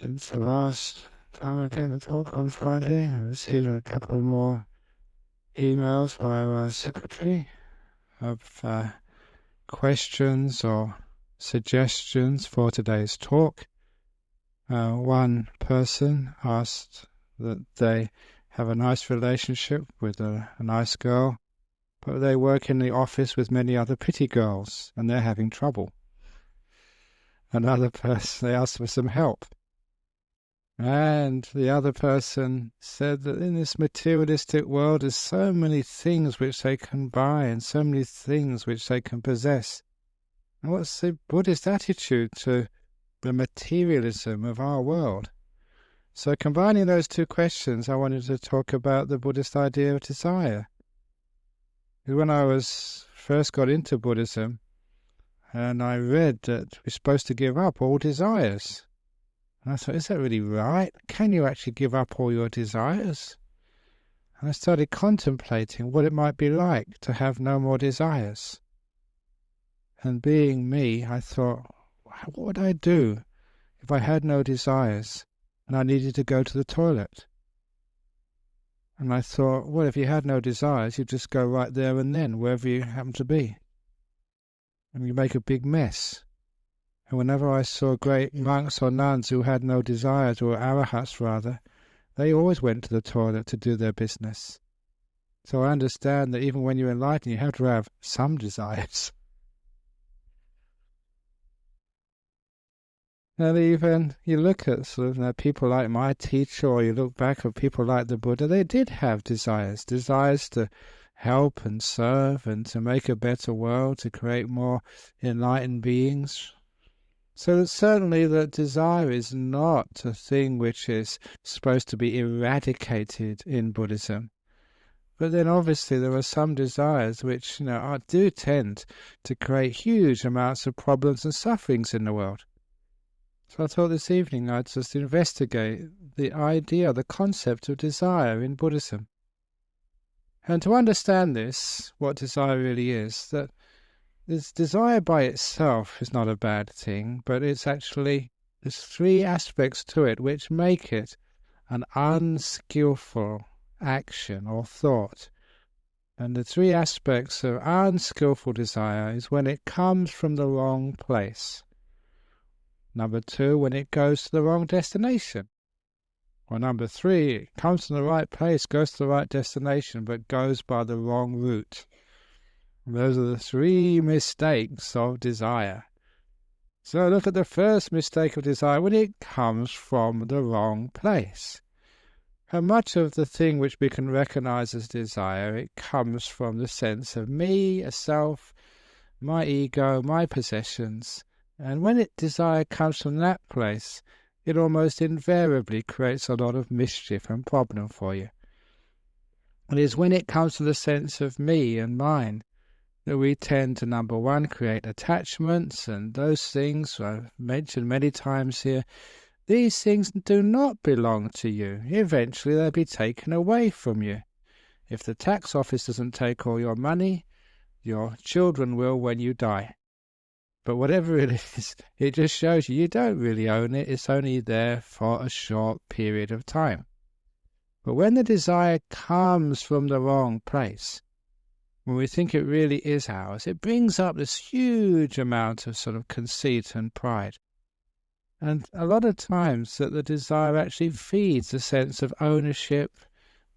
Since the last time I gave a talk on Friday, I received a couple more emails by our secretary of questions or suggestions for today's talk. One person asked that they have a nice relationship with a nice girl, but they work in the office with many other pretty girls and they're having trouble. Another person, they asked for some help. And the other person said that in this materialistic world there's so many things which they can buy and so many things which they can possess. And what's the Buddhist attitude to the materialism of our world? So combining those two questions, I wanted to talk about the Buddhist idea of desire. When I first got into Buddhism, and I read that we're supposed to give up all desires. And I thought, is that really right? Can you actually give up all your desires? And I started contemplating what it might be like to have no more desires. And being me, I thought, what would I do if I had no desires and I needed to go to the toilet? And I thought, well, if you had no desires, you'd just go right there and then, wherever you happen to be. And you make a big mess. And whenever I saw great monks or nuns who had no desires, or arahats rather, they always went to the toilet to do their business. So I understand that even when you're enlightened, you have to have some desires. And even you look at sort of people like my teacher, or you look back at people like the Buddha, they did have desires to help and serve and to make a better world, to create more enlightened beings. So that certainly that desire is not a thing which is supposed to be eradicated in Buddhism. But then obviously there are some desires which do tend to create huge amounts of problems and sufferings in the world. So I thought this evening I'd just investigate the idea, the concept of desire in Buddhism. And to understand this, what desire really is, that this desire by itself is not a bad thing, but there's three aspects to it which make it an unskillful action or thought. And the three aspects of unskillful desire is when it comes from the wrong place. Number 2, when it goes to the wrong destination. Or number 3, it comes from the right place, goes to the right destination, but goes by the wrong route. And those are the 3 mistakes of desire. So look at the first mistake of desire, when it comes from the wrong place. And much of the thing which we can recognize as desire, it comes from the sense of me, a self, my ego, my possessions. And when desire comes from that place, it almost invariably creates a lot of mischief and problem for you. It is when it comes to the sense of me and mine that we tend to, number 1, create attachments, and those things I've mentioned many times here, these things do not belong to you. Eventually they'll be taken away from you. If the tax office doesn't take all your money, your children will when you die. But whatever it is, it just shows you don't really own it. It's only there for a short period of time. But when the desire comes from the wrong place, when we think it really is ours, it brings up this huge amount of sort of conceit and pride. And a lot of times that the desire actually feeds a sense of ownership,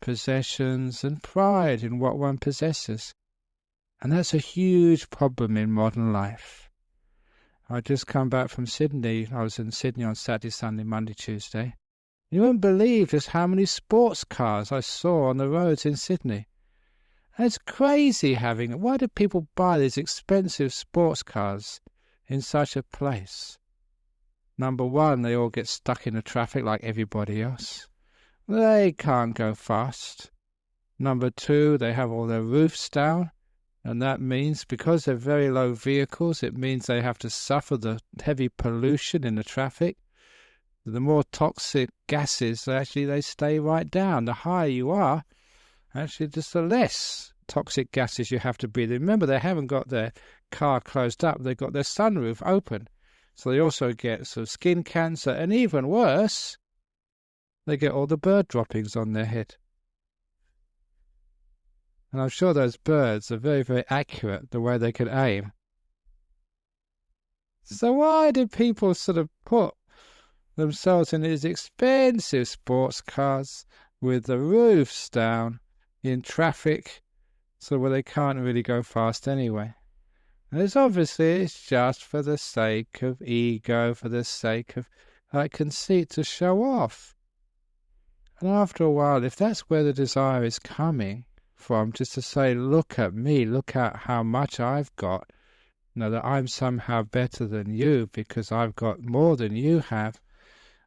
possessions, and pride in what one possesses. And that's a huge problem in modern life. I just come back from Sydney. I was in Sydney on Saturday, Sunday, Monday, Tuesday. You wouldn't believe just how many sports cars I saw on the roads in Sydney. And it's crazy having it. Why do people buy these expensive sports cars in such a place? Number 1, they all get stuck in the traffic like everybody else. They can't go fast. Number 2, they have all their roofs down. And that means, because they're very low vehicles, it means they have to suffer the heavy pollution in the traffic. The more toxic gases, they stay right down. The higher you are, actually, just the less toxic gases you have to breathe in. Remember, they haven't got their car closed up. They've got their sunroof open. So they also get sort of skin cancer, and even worse, they get all the bird droppings on their head. And I'm sure those birds are very, very accurate the way they can aim. So why do people sort of put themselves in these expensive sports cars with the roofs down in traffic, so where they can't really go fast anyway? And it's just for the sake of ego, for the sake of conceit, to show off. And after a while, if that's where the desire is coming from, just to say, look at me, look at how much I've got, that I'm somehow better than you because I've got more than you have,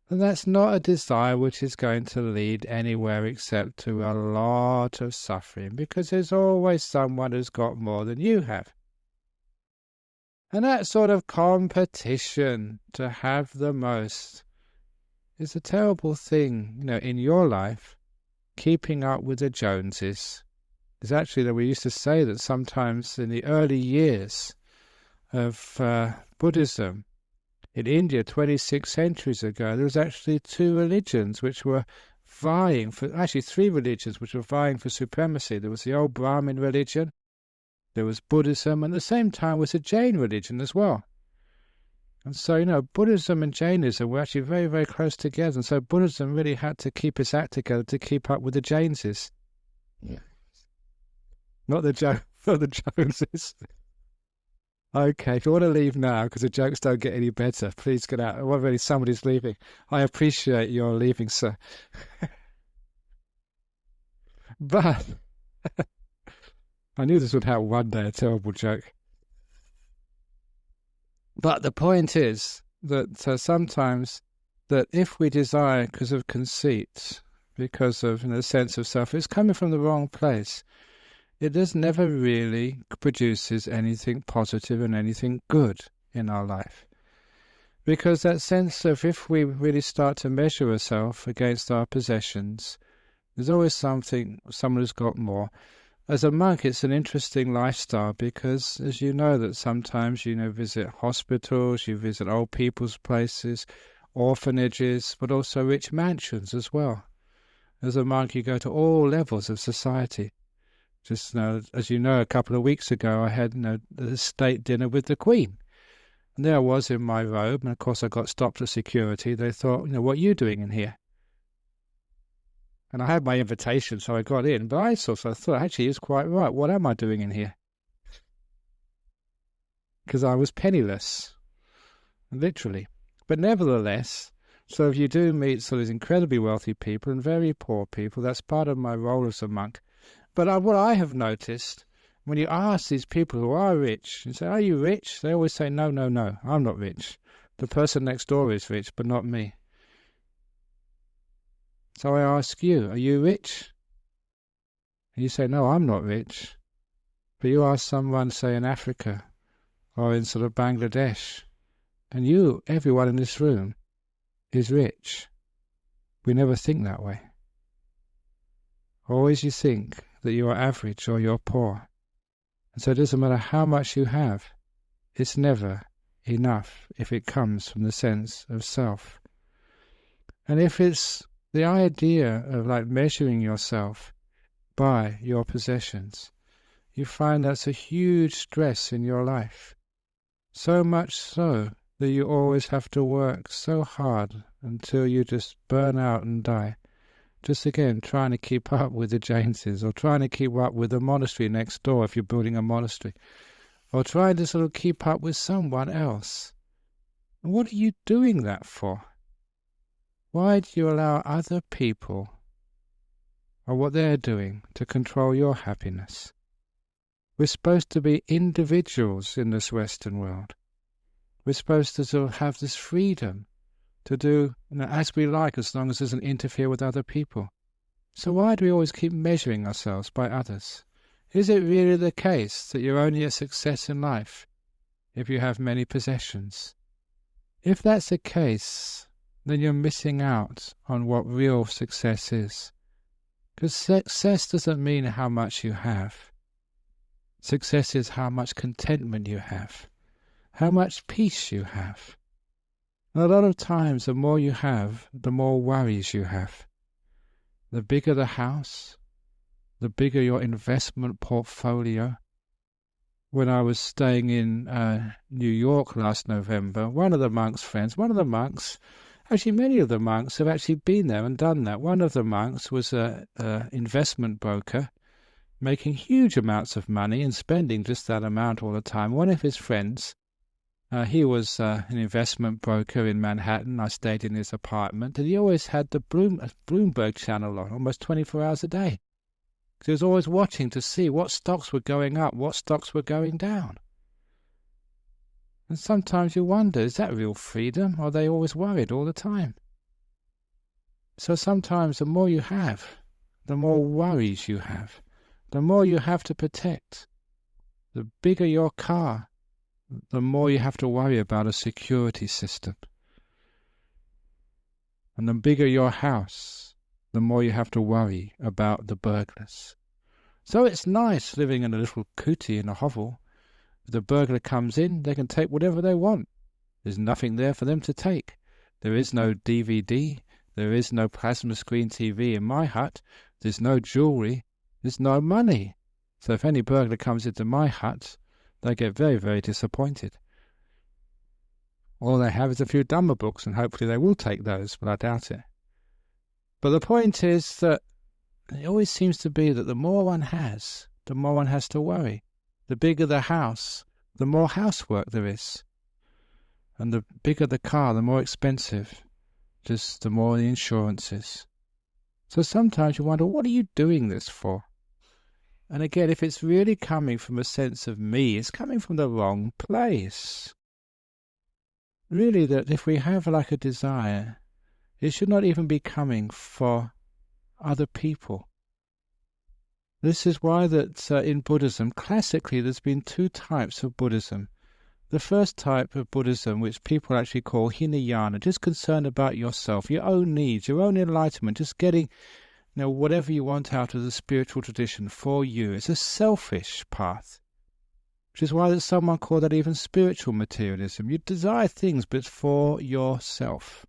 then that's not a desire which is going to lead anywhere except to a lot of suffering, because there's always someone who's got more than you have. And that sort of competition to have the most is a terrible thing, in your life. Keeping up with the Joneses. It's actually that we used to say that sometimes in the early years of Buddhism in India 26 centuries ago, there was actually two religions which were vying for, actually three religions which were vying for supremacy. There was the old Brahmin religion, there was Buddhism, and at the same time was a Jain religion as well. And so, Buddhism and Jainism were actually very, very close together. And so Buddhism really had to keep its act together to keep up with the Jainses. Yeah. Not the Joneses. Okay, if you want to leave now, because the jokes don't get any better, please get out. Well, really, somebody's leaving. I appreciate your leaving, sir. But I knew this would happen one day, a terrible joke. But the point is that sometimes that if we desire because of conceit, because of a sense of self, it's coming from the wrong place. It just never really produces anything positive and anything good in our life. Because that sense of, if we really start to measure ourselves against our possessions, there's always someone who's got more. As a monk, it's an interesting lifestyle because, as you know, that sometimes visit hospitals, you visit old people's places, orphanages, but also rich mansions as well. As a monk, you go to all levels of society. Just as you know, a couple of weeks ago, I had a state dinner with the Queen. And there I was in my robe, and of course I got stopped at security. They thought, what are you doing in here? And I had my invitation, so I got in. But I thought, actually, he was quite right. What am I doing in here? Because I was penniless, literally. But nevertheless, so if you do meet sort of incredibly wealthy people and very poor people, that's part of my role as a monk. But what I have noticed, when you ask these people who are rich, and say, are you rich? They always say, no, I'm not rich. The person next door is rich, but not me. So I ask you, are you rich? And you say, no, I'm not rich. But you ask someone, say, in Africa or in sort of Bangladesh, and everyone in this room is rich. We never think that way. Always you think that you are average or you're poor. And so it doesn't matter how much you have, it's never enough if it comes from the sense of self. And if it's the idea of measuring yourself by your possessions, you find that's a huge stress in your life. So much so that you always have to work so hard until you just burn out and die. Just again, trying to keep up with the Jainses, or trying to keep up with the monastery next door if you're building a monastery, or trying to sort of keep up with someone else. And what are you doing that for? Why do you allow other people, or what they're doing, to control your happiness? We're supposed to be individuals in this Western world. We're supposed to sort of have this freedom to do as we like, as long as it doesn't interfere with other people. So why do we always keep measuring ourselves by others? Is it really the case that you're only a success in life if you have many possessions? If that's the case, then you're missing out on what real success is. Because success doesn't mean how much you have. Success is how much contentment you have, how much peace you have. And a lot of times, the more you have, the more worries you have. The bigger the house, the bigger your investment portfolio. When I was staying in New York last November, one of the monks' friends, actually many of the monks have actually been there and done that. One of the monks was an investment broker, making huge amounts of money and spending just that amount all the time. One of his friends, he was an investment broker in Manhattan. I stayed in his apartment, and he always had the Bloomberg channel on almost 24 hours a day. He was always watching to see what stocks were going up, what stocks were going down. And sometimes you wonder, is that real freedom, or are they always worried all the time? So sometimes the more you have, the more worries you have, the more you have to protect. The bigger your car, the more you have to worry about a security system. And the bigger your house, the more you have to worry about the burglars. So it's nice living in a little cootie in a hovel. If the burglar comes in, they can take whatever they want. There's nothing there for them to take. There is no DVD. There is no plasma screen TV in my hut. There's no jewelry. There's no money. So if any burglar comes into my hut, they get very, very disappointed. All they have is a few Dhamma books, and hopefully they will take those, but I doubt it. But the point is that it always seems to be that the more one has, the more one has to worry. The bigger the house, the more housework there is. And the bigger the car, the more expensive, just the more the insurance is. So sometimes you wonder, what are you doing this for? And again, if it's really coming from a sense of me, it's coming from the wrong place. Really, that if we have like a desire, it should not even be coming for other people. This is why that in Buddhism, classically, there's been two types of Buddhism. The first type of Buddhism, which people actually call Hinayana, just concerned about yourself, your own needs, your own enlightenment, just getting whatever you want out of the spiritual tradition for you. It's a selfish path, which is why that someone called that even spiritual materialism. You desire things, but for yourself.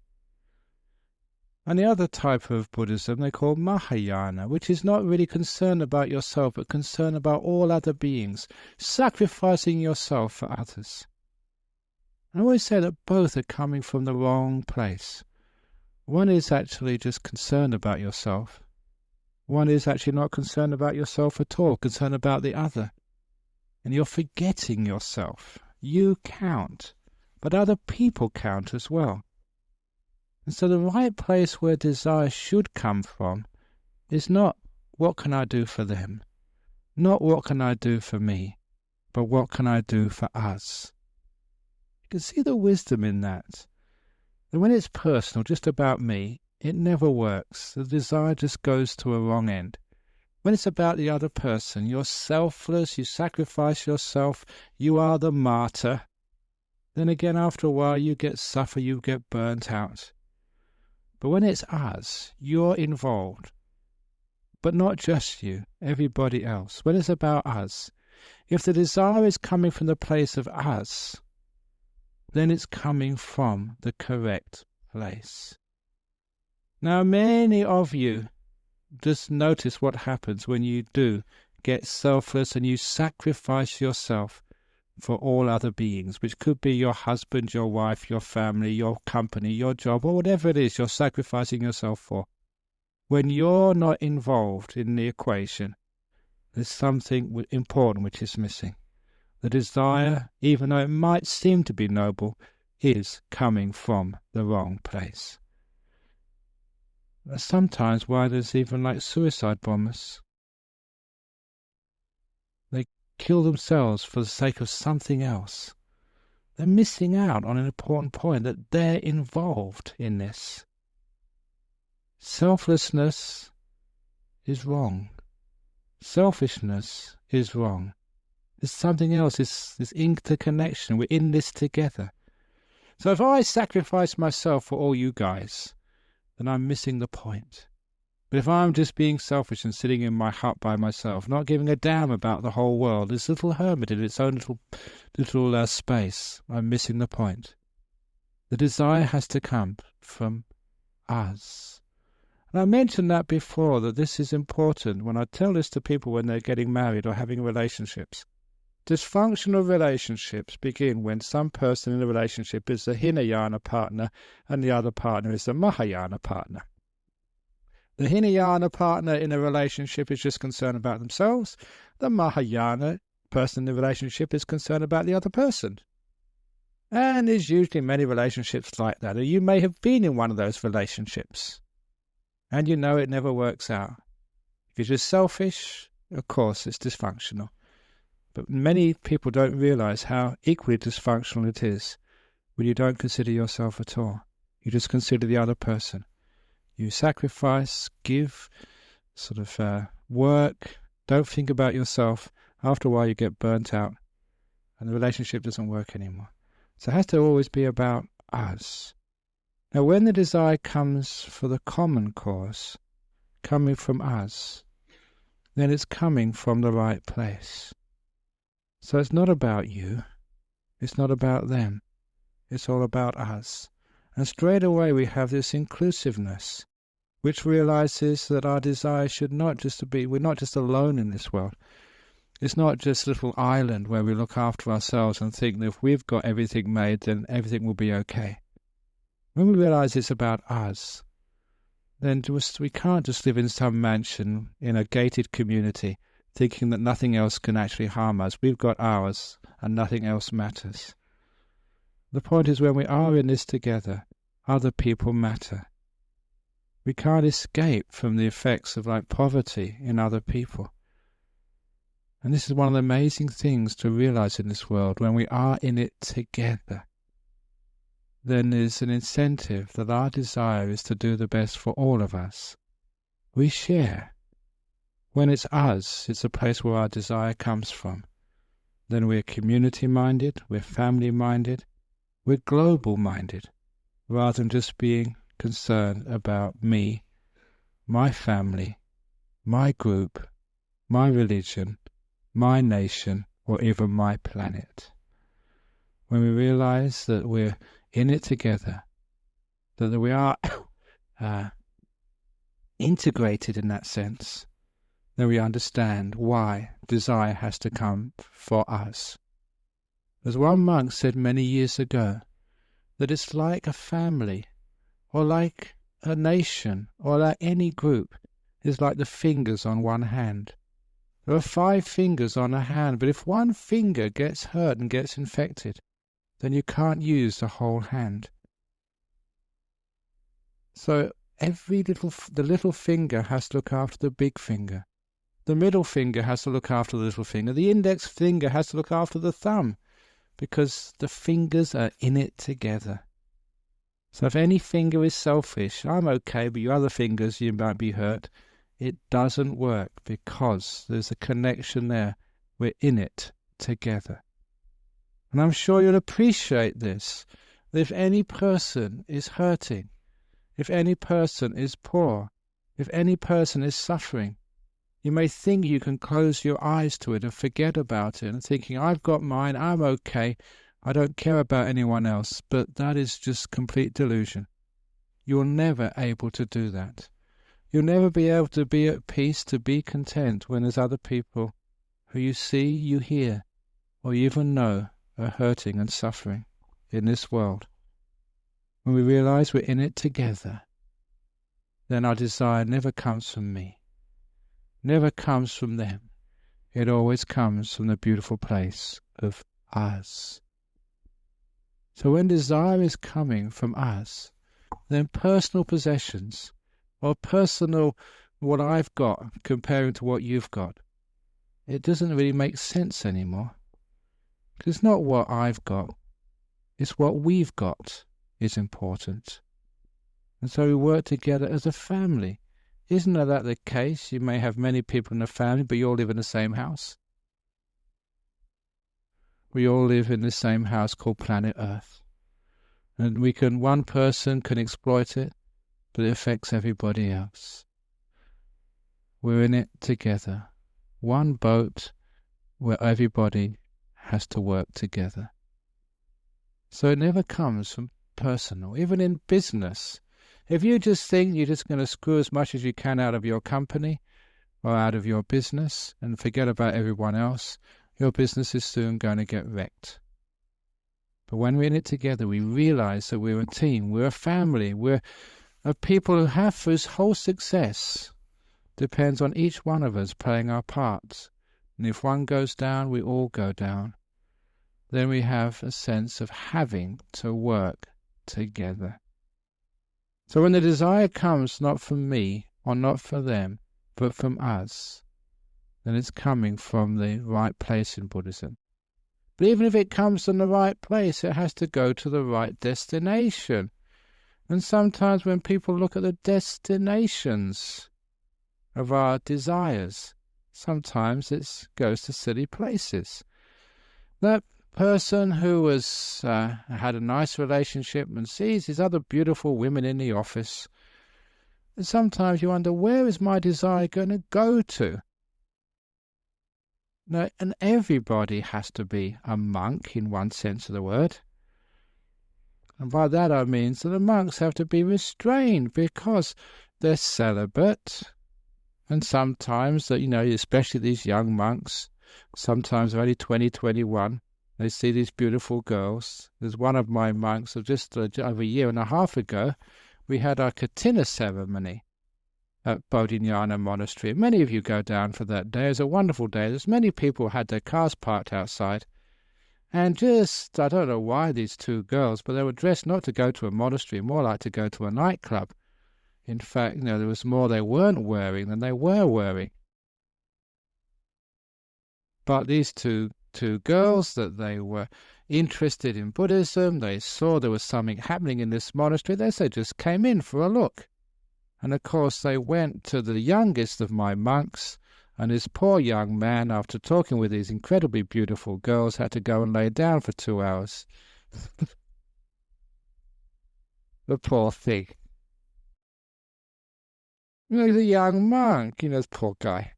And the other type of Buddhism they call Mahayana, which is not really concerned about yourself, but concerned about all other beings, sacrificing yourself for others. I always say that both are coming from the wrong place. One is actually just concerned about yourself. One is actually not concerned about yourself at all, concerned about the other. And you're forgetting yourself. You count, but other people count as well. And so the right place where desire should come from is not what can I do for them, not what can I do for me, but what can I do for us. You can see the wisdom in that. And when it's personal, just about me, it never works. The desire just goes to a wrong end. When it's about the other person, you're selfless, you sacrifice yourself, you are the martyr. Then again, after a while, you suffer, you get burnt out. But when it's us, you're involved. But not just you, everybody else. When it's about us, if the desire is coming from the place of us, then it's coming from the correct place. Now, many of you just notice what happens when you do get selfless and you sacrifice yourself for all other beings, which could be your husband, your wife, your family, your company, your job, or whatever it is you're sacrificing yourself for. When you're not involved in the equation, there's something important which is missing. The desire, even though it might seem to be noble, is coming from the wrong place. That's sometimes why there's even like suicide bombers. They kill themselves for the sake of something else. They're missing out on an important point, that they're involved in this. Selflessness is wrong. Selfishness is wrong. There's something else, this interconnection. We're in this together. So if I sacrifice myself for all you guys, then I'm missing the point. But if I'm just being selfish and sitting in my hut by myself, not giving a damn about the whole world, this little hermit in its own little space, I'm missing the point. The desire has to come from us. And I mentioned that before, that this is important when I tell this to people when they're getting married or having relationships. Dysfunctional relationships begin when some person in the relationship is the Hinayana partner and the other partner is the Mahayana partner. The Hinayana partner in a relationship is just concerned about themselves. The Mahayana person in the relationship is concerned about the other person. And there's usually many relationships like that. Or you may have been in one of those relationships and you know it never works out. If you're just selfish, of course it's dysfunctional. But many people don't realize how equally dysfunctional it is when you don't consider yourself at all. You just consider the other person. You sacrifice, give, work, don't think about yourself. After a while you get burnt out and the relationship doesn't work anymore. So it has to always be about us. Now when the desire comes for the common cause, coming from us, then it's coming from the right place. So it's not about you, it's not about them, it's all about us. And straight away we have this inclusiveness, which realizes that our desire should not just be, we're not just alone in this world. It's not just a little island where we look after ourselves and think that if we've got everything made, then everything will be okay. When we realize it's about us, then we can't just live in some mansion in a gated community thinking that nothing else can actually harm us. We've got ours and nothing else matters. The point is, when we are in this together, other people matter. We can't escape from the effects of poverty in other people. And this is one of the amazing things to realize in this world. When we are in it together, then there's an incentive that our desire is to do the best for all of us. We share. When it's us, it's a place where our desire comes from. Then we're community-minded, we're family-minded, we're global-minded, rather than just being concerned about me, my family, my group, my religion, my nation, or even my planet. When we realize that we're in it together, that we are integrated in that sense, then we understand why desire has to come for us. As one monk said many years ago, that it's like a family, or like a nation, or like any group. It's like the fingers on one hand. There are 5 fingers on a hand, but if one finger gets hurt and gets infected, then you can't use the whole hand. So the little finger has to look after the big finger. The middle finger has to look after the little finger. The index finger has to look after the thumb, because the fingers are in it together. So if any finger is selfish, I'm okay, but your other fingers, you might be hurt. It doesn't work, because there's a connection there. We're in it together. And I'm sure you'll appreciate this, that if any person is hurting, if any person is poor, if any person is suffering, you may think you can close your eyes to it and forget about it and thinking, I've got mine, I'm okay, I don't care about anyone else. But that is just complete delusion. You're never able to do that. You'll never be able to be at peace, to be content when there's other people who you see, you hear, or you even know are hurting and suffering in this world. When we realize we're in it together, then our desire never comes from me, never comes from them. It always comes from the beautiful place of us. So when desire is coming from us, then personal possessions, or personal what I've got comparing to what you've got, it doesn't really make sense anymore. Because it's not what I've got, it's what we've got is important. And so we work together as a family. Isn't that the case? You may have many people in a family, but you all live in the same house. We all live in the same house called planet Earth. And one person can exploit it, but it affects everybody else. We're in it together. One boat where everybody has to work together. So it never comes from personal, even in business. If you just think you're just going to screw as much as you can out of your company or out of your business and forget about everyone else, your business is soon going to get wrecked. But when we're in it together, we realize that we're a team, we're a family, we're a people who have whose whole success depends on each one of us playing our parts. And if one goes down, we all go down. Then we have a sense of having to work together. So when the desire comes not from me or not for them, but from us, then it's coming from the right place in Buddhism. But even if it comes from the right place, it has to go to the right destination. And sometimes when people look at the destinations of our desires, sometimes it goes to silly places. That person who had a nice relationship and sees these other beautiful women in the office, and sometimes you wonder, where is my desire going to go to? Now, and everybody has to be a monk in one sense of the word. And by that I mean that the monks have to be restrained because they're celibate. And sometimes, that especially these young monks, sometimes they're only 20, 21. They see these beautiful girls. There's one of my monks, just over a year and a half ago, we had our Katina ceremony at Bodhinyana Monastery. Many of you go down for that day. It was a wonderful day. There's many people who had their cars parked outside. And I don't know why these two girls, but they were dressed not to go to a monastery, more like to go to a nightclub. In fact, there was more they weren't wearing than they were wearing. But these two girls, that they were interested in Buddhism, they saw there was something happening in this monastery, they just came in for a look. And of course they went to the youngest of my monks, and this poor young man, after talking with these incredibly beautiful girls, had to go and lay down for 2 hours. The poor thing. The young monk, this poor guy.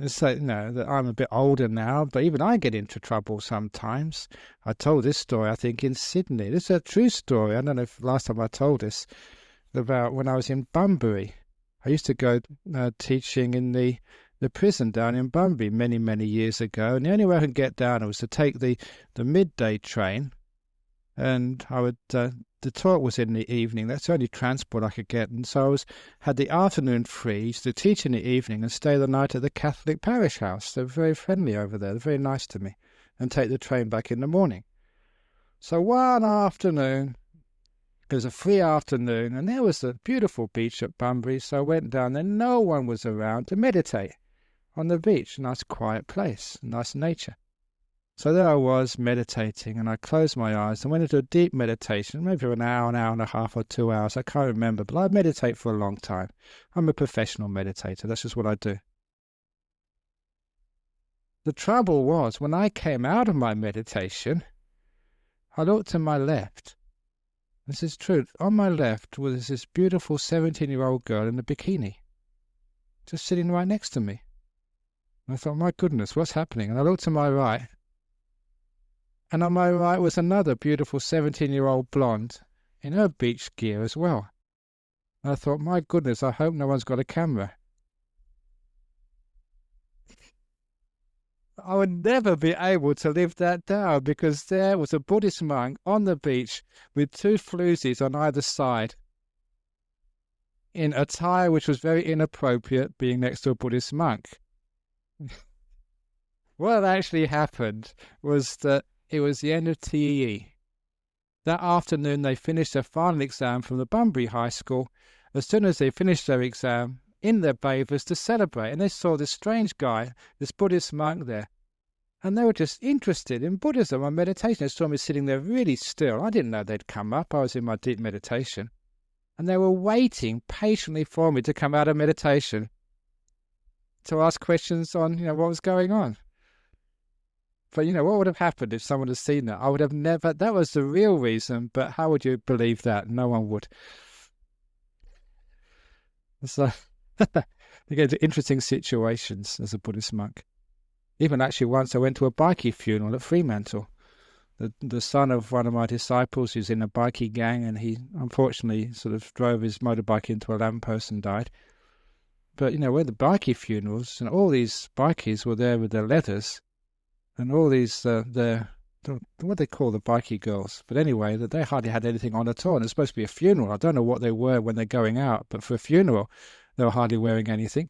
So, that I'm a bit older now, but even I get into trouble sometimes. I told this story, I think, in Sydney. This is a true story. I don't know if last time I told this, about when I was in Bunbury. I used to go teaching in the prison down in Bunbury many, many years ago. And the only way I could get down was to take the midday train. And I would... the talk was in the evening. That's the only transport I could get. And so I had the afternoon free, used to teach in the evening and stay the night at the Catholic parish house. They're very friendly over there. They're very nice to me. And take the train back in the morning. So one afternoon, it was a free afternoon, and there was a beautiful beach at Bunbury. So I went down there. No one was around to meditate on the beach. A nice quiet place, nice nature. So there I was meditating, and I closed my eyes and went into a deep meditation, maybe for an hour and a half or 2 hours. I can't remember, but I meditate for a long time. I'm a professional meditator. That's just what I do. The trouble was, when I came out of my meditation, I looked to my left. This is true. On my left was this beautiful 17-year-old girl in a bikini, just sitting right next to me. And I thought, my goodness, what's happening? And I looked to my right. And on my right was another beautiful 17-year-old blonde in her beach gear as well. And I thought, my goodness, I hope no one's got a camera. I would never be able to live that down, because there was a Buddhist monk on the beach with two floozies on either side in attire which was very inappropriate, being next to a Buddhist monk. What actually happened was that it was the end of TEE. That afternoon they finished their final exam from the Bunbury High School. As soon as they finished their exam, in their bathers to celebrate, and they saw this strange guy, this Buddhist monk there. And they were just interested in Buddhism and meditation. They saw me sitting there really still. I didn't know they'd come up. I was in my deep meditation. And they were waiting patiently for me to come out of meditation to ask questions on, what was going on. But, what would have happened if someone had seen that? I would have never... That was the real reason, but how would you believe that? No one would. So, you get into interesting situations as a Buddhist monk. Even actually once I went to a bikie funeral at Fremantle. the son of one of my disciples who's in a bikie gang, and he unfortunately sort of drove his motorbike into a lamppost and died. But, with the bikie funerals, and all these bikies were there with their leathers, and all these, what they call the bikie girls. But anyway, that they hardly had anything on at all. And it's supposed to be a funeral. I don't know what they were when they're going out, but for a funeral, they were hardly wearing anything.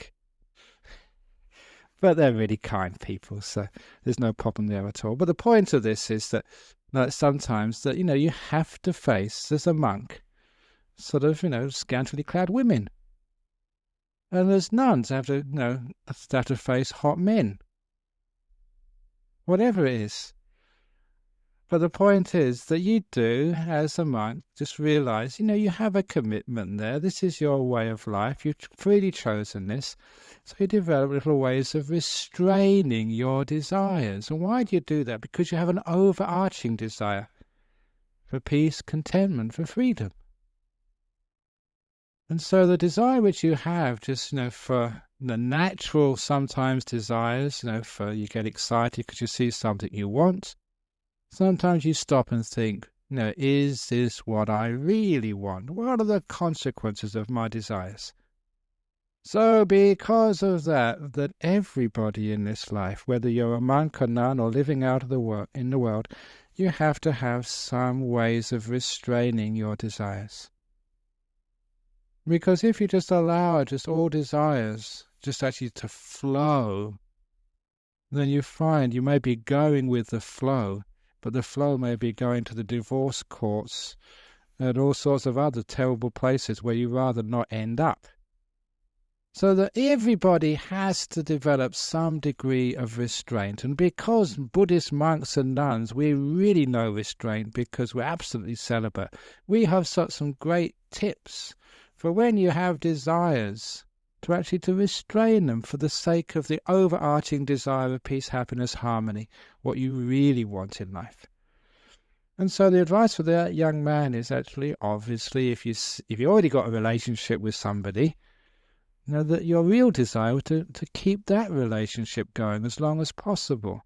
But they're really kind people, so there's no problem there at all. But the point of this is that sometimes that, you have to face, as a monk, sort of, scantily clad women. And there's nuns have to face hot men. Whatever it is. But the point is that you do, as a monk, just realize, you have a commitment there. This is your way of life. You've freely chosen this. So you develop little ways of restraining your desires. And why do you do that? Because you have an overarching desire for peace, contentment, for freedom. And so the desire which you have just, for the natural sometimes desires, for you get excited because you see something you want. Sometimes you stop and think, is this what I really want? What are the consequences of my desires? So because of that everybody in this life, whether you're a monk or nun or living out of in the world, you have to have some ways of restraining your desires. Because if you just allow just all desires just actually to flow, then you find you may be going with the flow, but the flow may be going to the divorce courts and all sorts of other terrible places where you rather not end up. So that everybody has to develop some degree of restraint. And because Buddhist monks and nuns, we really know restraint because we're absolutely celibate. We have some great tips for when you have desires to restrain them for the sake of the overarching desire of peace, happiness, harmony, what you really want in life. And so the advice for that young man is actually, obviously, if you already got a relationship with somebody, that your real desire was to keep that relationship going as long as possible.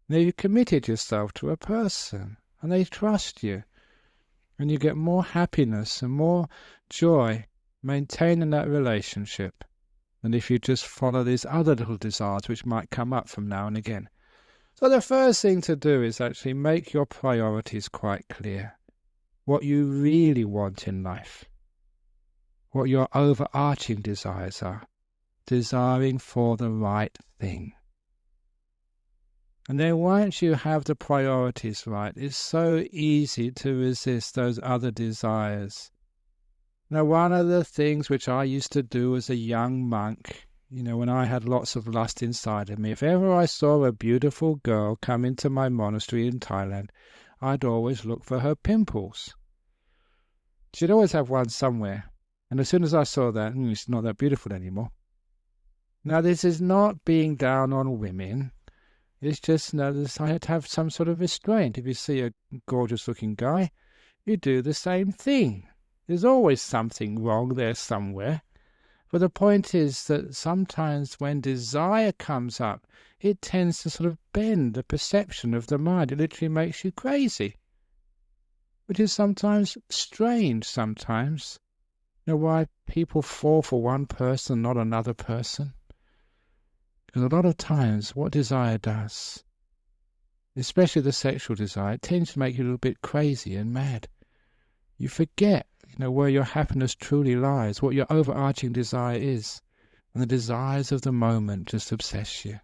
Now you committed yourself to a person, and they trust you, and you get more happiness and more joy maintaining that relationship than if you just follow these other little desires which might come up from now and again. So the first thing to do is actually make your priorities quite clear. What you really want in life. What your overarching desires are. Desiring for the right thing. And then once you have the priorities right, it's so easy to resist those other desires. Now, one of the things which I used to do as a young monk, when I had lots of lust inside of me, if ever I saw a beautiful girl come into my monastery in Thailand, I'd always look for her pimples. She'd always have one somewhere. And as soon as I saw that, she's not that beautiful anymore. Now, this is not being down on women. It's just, I had to have some sort of restraint. If you see a gorgeous-looking guy, you do the same thing. There's always something wrong there somewhere. But the point is that sometimes when desire comes up, it tends to sort of bend the perception of the mind. It literally makes you crazy. Which is sometimes strange sometimes. Why people fall for one person, not another person? Because a lot of times what desire does, especially the sexual desire, it tends to make you a little bit crazy and mad. You forget, where your happiness truly lies, what your overarching desire is. And the desires of the moment just obsess you.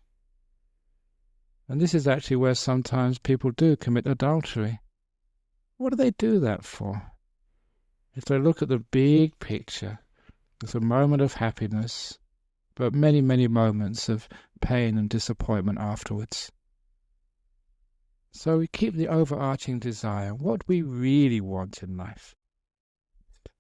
And this is actually where sometimes people do commit adultery. What do they do that for? If they look at the big picture, it's a moment of happiness, but many, many moments of pain and disappointment afterwards. So we keep the overarching desire, what we really want in life.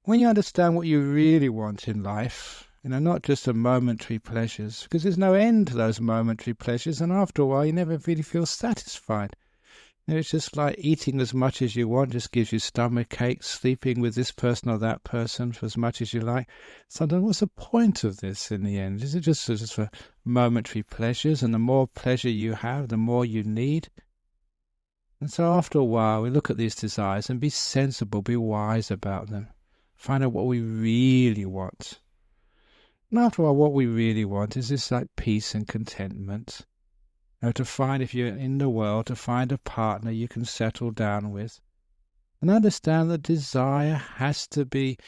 When you understand what you really want in life, not just the momentary pleasures, because there's no end to those momentary pleasures, and after a while you never really feel satisfied. It's just like eating as much as you want, just gives you stomach aches, sleeping with this person or that person for as much as you like. Sometimes what's the point of this in the end? Is it just for momentary pleasures, and the more pleasure you have, the more you need? And so after a while, we look at these desires and be sensible, be wise about them. Find out what we really want. And after all, what we really want is this like peace and contentment. To find, if you're in the world, to find a partner you can settle down with. And understand that desire has to be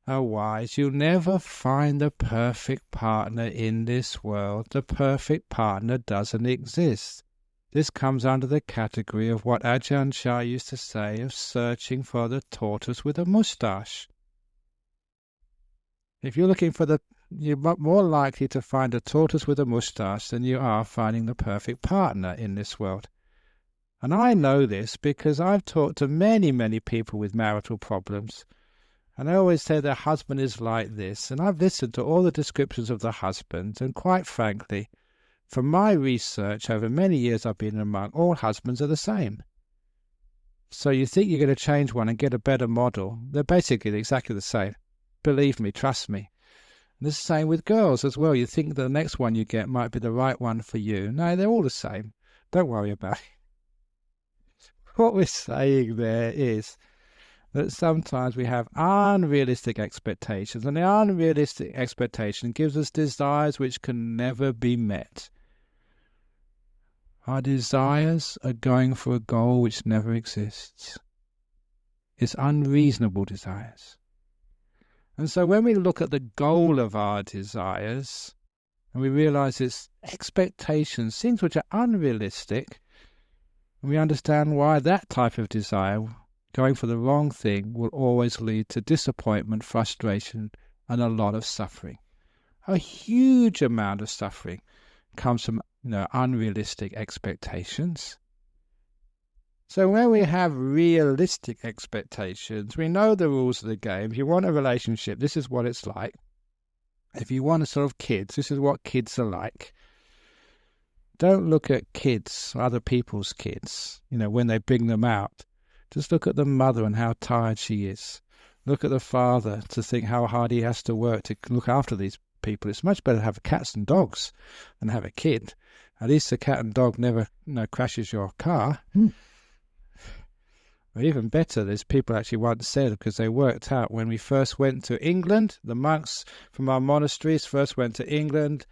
wise. You'll never find the perfect partner in this world. The perfect partner doesn't exist. This comes under the category of what Ajahn Chah used to say of searching for the tortoise with a moustache. If you're looking for you're more likely to find a tortoise with a moustache than you are finding the perfect partner in this world. And I know this because I've talked to many, many people with marital problems. And I always say their husband is like this. And I've listened to all the descriptions of the husband. And quite frankly, from my research over many years I've been a monk, all husbands are the same. So you think you're going to change one and get a better model. They're basically exactly the same. Believe me, trust me. And it's the same with girls as well. You think the next one you get might be the right one for you. No, they're all the same. Don't worry about it. What we're saying there is that sometimes we have unrealistic expectations, and the unrealistic expectation gives us desires which can never be met. Our desires are going for a goal which never exists. It's unreasonable desires. And so when we look at the goal of our desires, and we realize it's expectations, things which are unrealistic, and we understand why that type of desire, going for the wrong thing, will always lead to disappointment, frustration, and a lot of suffering. A huge amount of suffering comes from unrealistic expectations. So when we have realistic expectations, we know the rules of the game. If you want a relationship, this is what it's like. If you want a sort of kids, this is what kids are like. Don't look at kids, other people's kids, when they bring them out. Just look at the mother and how tired she is. Look at the father to think how hard he has to work to look after these people. It's much better to have cats and dogs than have a kid. At least the cat and dog never crashes your car. Or even better, there's people actually once said, because they worked out when we first went to England, the monks from our monasteries first went to England,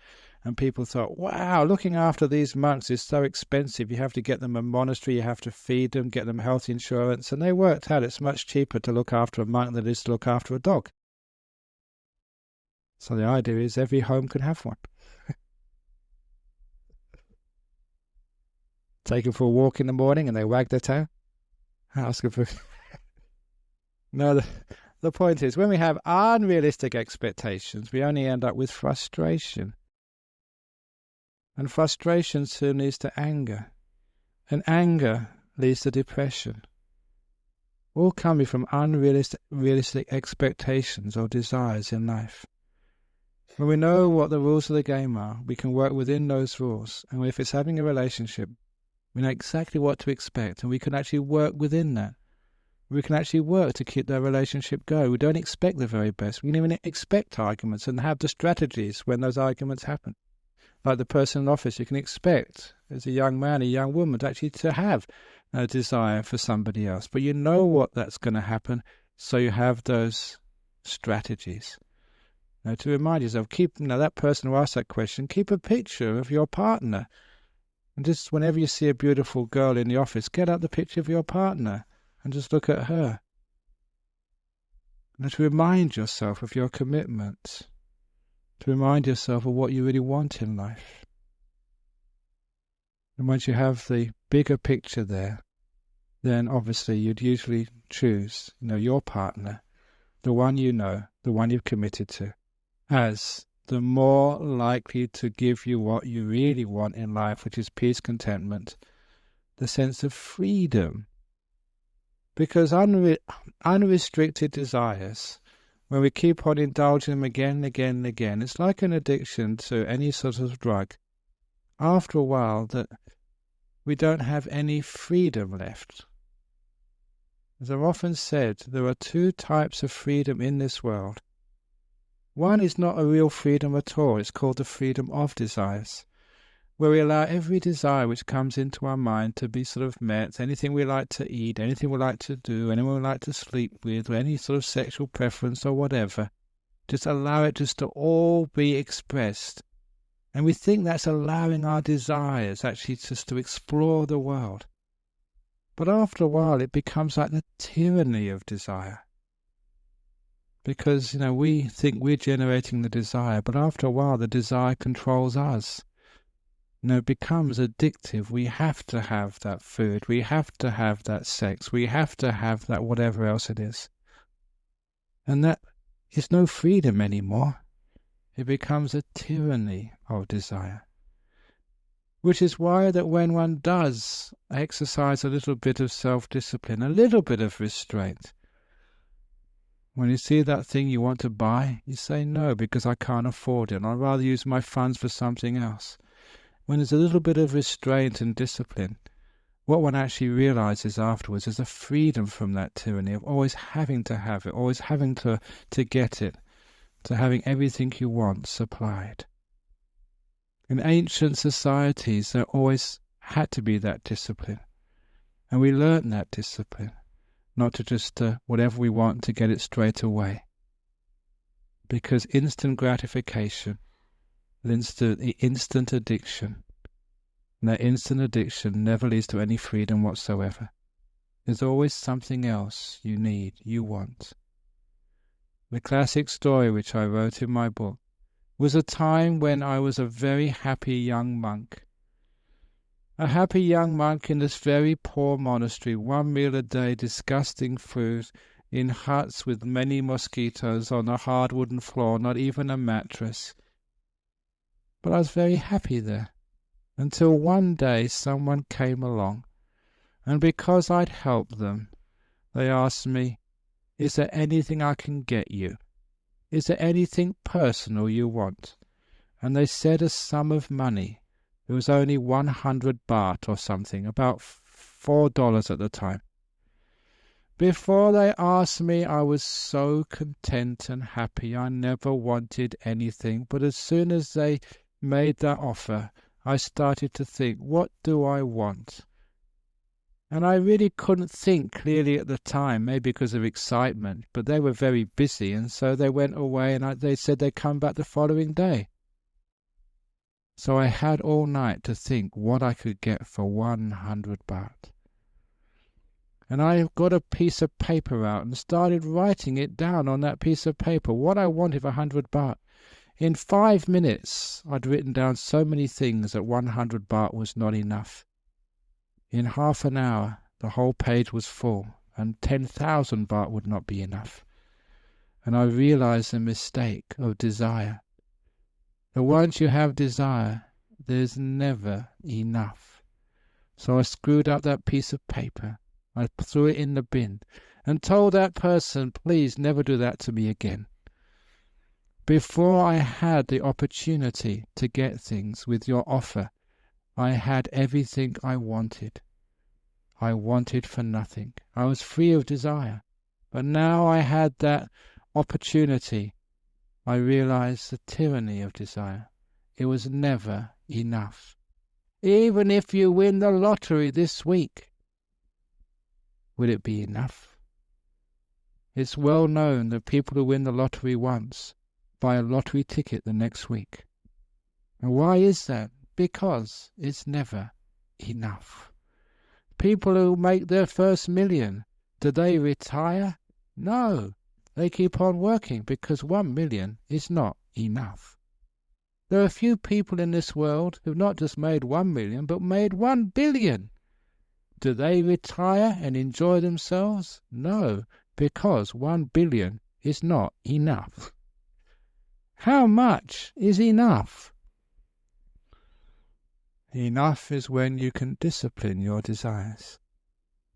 and people thought, wow, looking after these monks is so expensive. You have to get them a monastery, you have to feed them, get them health insurance. And they worked out it's much cheaper to look after a monk than it is to look after a dog. So the idea is every home can have one. Take them for a walk in the morning and they wag their tail. Ask them for... No, the point is, when we have unrealistic expectations, we only end up with frustration. And frustration soon leads to anger. And anger leads to depression. All coming from unrealistic expectations or desires in life. When we know what the rules of the game are, we can work within those rules. And if it's having a relationship, we know exactly what to expect, and we can actually work within that. We can actually work to keep that relationship going. We don't expect the very best. We can even expect arguments and have the strategies when those arguments happen. Like the person in office, you can expect, as a young man, a young woman, to have a desire for somebody else. But you know what that's going to happen, so you have those strategies. To remind yourself, keep that person who asked that question, keep a picture of your partner. And just whenever you see a beautiful girl in the office, get out the picture of your partner and just look at her. And to remind yourself of your commitment, to remind yourself of what you really want in life. And once you have the bigger picture there, then obviously you'd usually choose, your partner, the one the one you've committed to, as the more likely to give you what you really want in life, which is peace, contentment, the sense of freedom. Because unrestricted desires, when we keep on indulging them again and again and again, it's like an addiction to any sort of drug. After a while, that we don't have any freedom left. As I've often said, there are two types of freedom in this world. One is not a real freedom at all. It's called the freedom of desires. where we allow every desire which comes into our mind to be sort of met, anything we like to eat, anything we like to do, anyone we like to sleep with, or any sort of sexual preference or whatever, just allow it just to all be expressed. And we think that's allowing our desires actually just to explore the world. But after a while it becomes like the tyranny of desire. Because, we think we're generating the desire, but after a while the desire controls us. It becomes addictive. We have to have that food. We have to have that sex. We have to have that whatever else it is. And that is no freedom anymore. It becomes a tyranny of desire. Which is why that when one does exercise a little bit of self-discipline, a little bit of restraint, when you see that thing you want to buy, you say no because I can't afford it. I'd rather use my funds for something else. When there's a little bit of restraint and discipline, what one actually realizes afterwards is a freedom from that tyranny of always having to have it, always having to get it, to having everything you want supplied. In ancient societies, there always had to be that discipline. And we learn that discipline, not to just whatever we want to get it straight away. Because instant gratification leads to the instant addiction. And that instant addiction never leads to any freedom whatsoever. There's always something else you need, you want. The classic story which I wrote in my book was a time when I was a very happy young monk. A happy young monk in this very poor monastery, 1 meal a day, disgusting food, in huts with many mosquitoes on a hard wooden floor, not even a mattress. But I was very happy there, until one day someone came along, and because I'd helped them, they asked me, "Is there anything I can get you? Is there anything personal you want?" And they said a sum of money. It was only 100 baht or something, about $4 at the time. Before they asked me, I was so content and happy. I never wanted anything. But as soon as they made that offer, I started to think, what do I want? And I really couldn't think clearly at the time, maybe because of excitement, but they were very busy, and so they went away, and they said they'd come back the following day. So I had all night to think what I could get for 100 baht. And I got a piece of paper out and started writing it down on that piece of paper, what I wanted for 100 baht. In 5 minutes, I'd written down so many things that 100 baht was not enough. In half an hour, the whole page was full, and 10,000 baht would not be enough. And I realized the mistake of desire. That once you have desire, there's never enough. So I screwed up that piece of paper. I threw it in the bin and told that person, please never do that to me again. Before I had the opportunity to get things with your offer, I had everything I wanted. I wanted for nothing. I was free of desire. But now I had that opportunity. I realized the tyranny of desire. It was never enough. Even if you win the lottery this week, will it be enough? It's well known that people who win the lottery once buy a lottery ticket the next week. And why is that? Because it's never enough. People who make their first million, do they retire? No. They keep on working because 1 million is not enough. There are few people in this world who've not just made 1 million, but made 1 billion. Do they retire and enjoy themselves? No, because 1 billion is not enough. How much is enough? Enough is when you can discipline your desires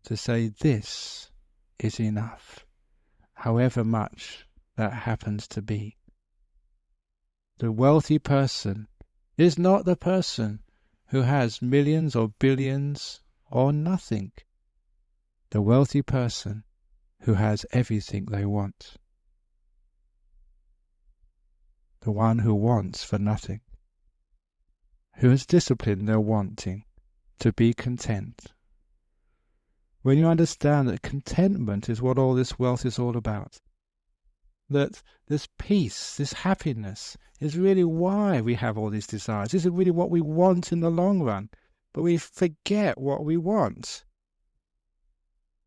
to say this is enough, however much that happens to be. The wealthy person is not the person who has millions or billions or nothing. The wealthy person who has everything they want. The one who wants for nothing. who has disciplined their wanting to be content. When you understand that contentment is what all this wealth is all about, that this peace, this happiness is really why we have all these desires. This is really what we want in the long run, but we forget what we want.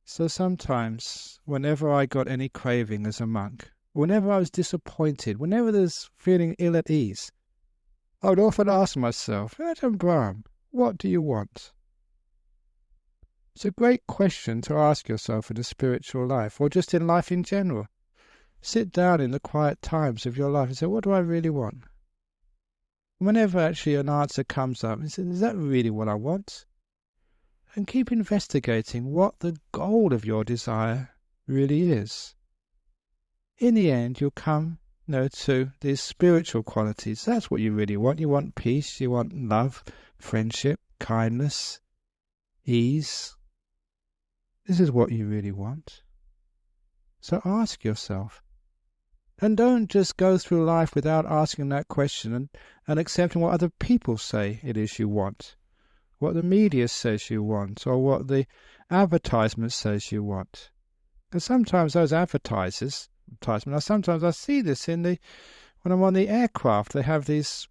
So sometimes, whenever I got any craving as a monk, whenever I was disappointed, whenever there's feeling ill at ease, I would often ask myself, Ajahn Brahm, what do you want? It's a great question to ask yourself in a spiritual life, or just in life in general. Sit down in the quiet times of your life and say, what do I really want? Whenever actually an answer comes up, and say, is that really what I want? And keep investigating what the goal of your desire really is. In the end, you'll come to these spiritual qualities. That's what you really want. You want peace, you want love, friendship, kindness, ease. This is what you really want. So ask yourself. And don't just go through life without asking that question and accepting what other people say it is you want, what the media says you want, or what the advertisement says you want. Because sometimes those advertisements, sometimes I see this when I'm on the aircraft, they have these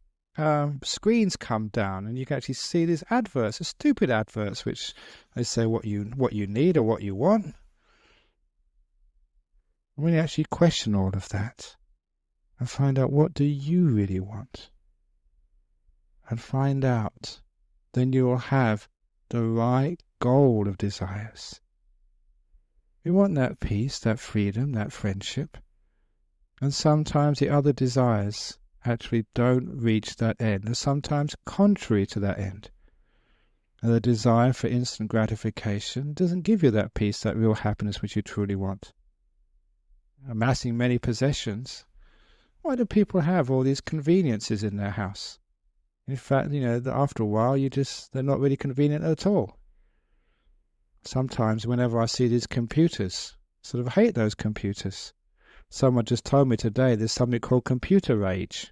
screens come down and you can actually see these adverts, stupid adverts, which they say what you need or what you want. And when you actually question all of that and find out what do you really want, and find out, then you will have the right goal of desires. You want that peace, that freedom, that friendship. And sometimes the other desires actually don't reach that end. They're sometimes contrary to that end. And the desire for instant gratification doesn't give you that peace, that real happiness which you truly want. Amassing many possessions. Why do people have all these conveniences in their house? In fact, after a while, they're not really convenient at all. Sometimes whenever I see these computers, I sort of hate those computers. Someone just told me today there's something called computer rage.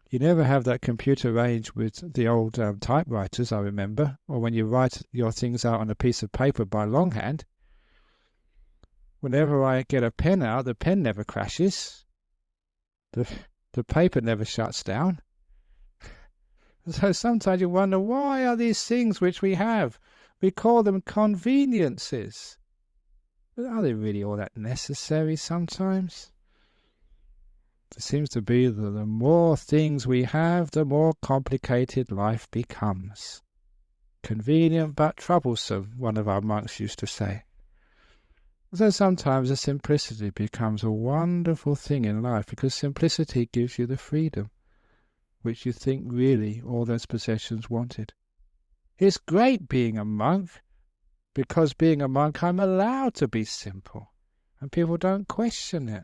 You never have that computer rage with the old typewriters, I remember, or when you write your things out on a piece of paper by longhand. Whenever I get a pen out, the pen never crashes. The paper never shuts down. So sometimes you wonder, why are these things which we have? We call them conveniences. But are they really all that necessary sometimes? It seems to be that the more things we have, the more complicated life becomes. Convenient but troublesome, one of our monks used to say. So sometimes the simplicity becomes a wonderful thing in life, because simplicity gives you the freedom which you think really all those possessions wanted. It's great being a monk, because being a monk I'm allowed to be simple and people don't question it.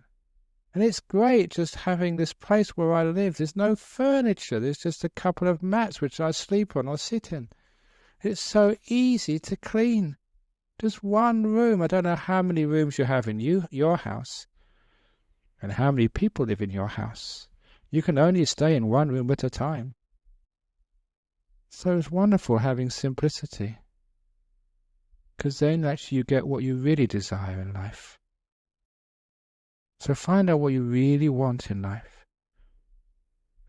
And it's great just having this place where I live. There's no furniture, there's just a couple of mats which I sleep on or sit in. It's so easy to clean. Just one room. I don't know how many rooms you have in your house and how many people live in your house. You can only stay in one room at a time. So it's wonderful having simplicity, because then actually you get what you really desire in life. So find out what you really want in life.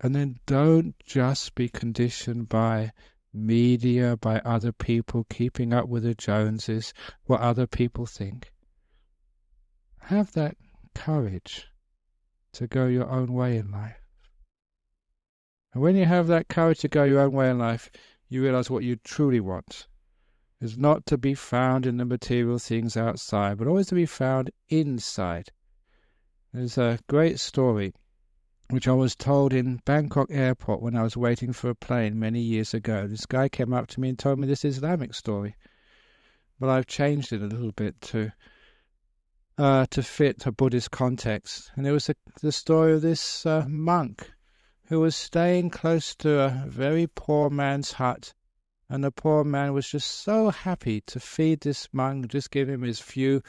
And then don't just be conditioned by media, by other people, keeping up with the Joneses, what other people think. Have that courage to go your own way in life. And when you have that courage to go your own way in life, you realize what you truly want is not to be found in the material things outside, but always to be found inside. There's a great story which I was told in Bangkok airport when I was waiting for a plane many years ago. This guy came up to me and told me this Islamic story, but I've changed it a little bit to fit a Buddhist context. And it was the story of this monk who was staying close to a very poor man's hut, and the poor man was just so happy to feed this monk, just give him his few